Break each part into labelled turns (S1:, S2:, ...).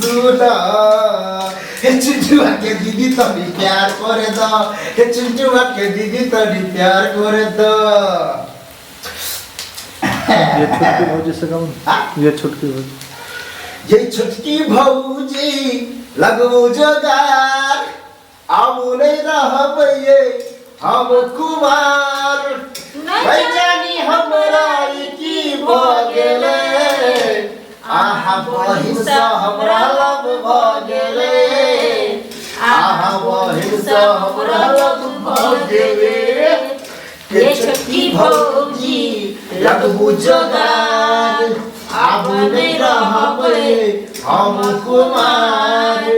S1: सुना हे चुचुआ के दीदी तनी प्यार करे द हे चुचुआ के दीदी तनी प्यार करे द
S2: ये छुटकी भौजी से कम ये छुटकी भौजी
S1: ये छुटकी भौजी लगो जोगार अब नहीं रहबे हम कुमार नहीं जानी हमरा की भगेले आहा बहिन से हमरा लब भगेले आहा बहिन से हमरा लब भगेले ये छुटकी भौजी लगबू जोगार अब नहीं रहबे हम कुमार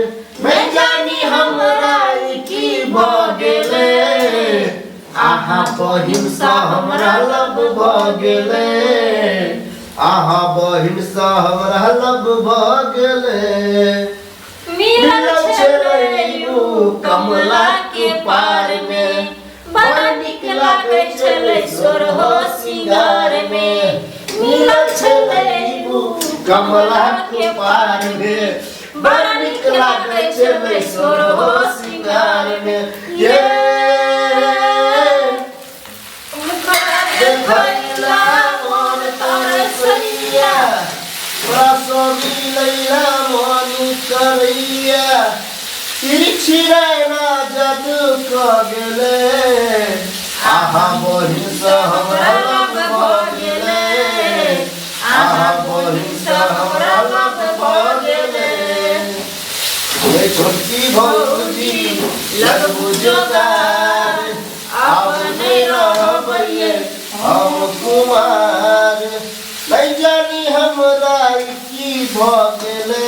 S1: मैं जानी हमरा की भगेले आहा बहिन से हमरा लब भगेले आहा बहिन से हमरा लब भगेले मिलल छलैयू कमला के पार में बड़ा नीक लागै छलै सोरहो सिंगार में मिलल छलैयू कमला के पार में बड़ा नीक लागै छलै सोरहो सिंगार में ये देखैला मन तरसैया रसमी लैला मन करैया तिरछी नैना जादू क गेले आहा बहिन से हमरा लब भगेले आहा बहिन से हमरा लब भगेले ये छोटकी भौजी लगबू जोगार अब नहीं रहबे हम कुमार नहीं जानी हमरा की भगेले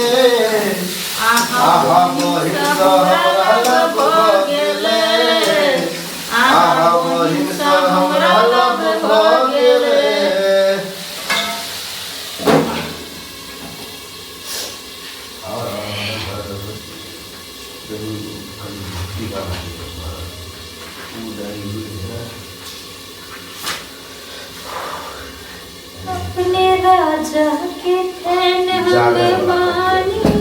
S1: आहा बहिन से हमरा लब भगेले आहा बहिन से हमरा लब भगेले
S3: अपने राजा के फैन हमें मानी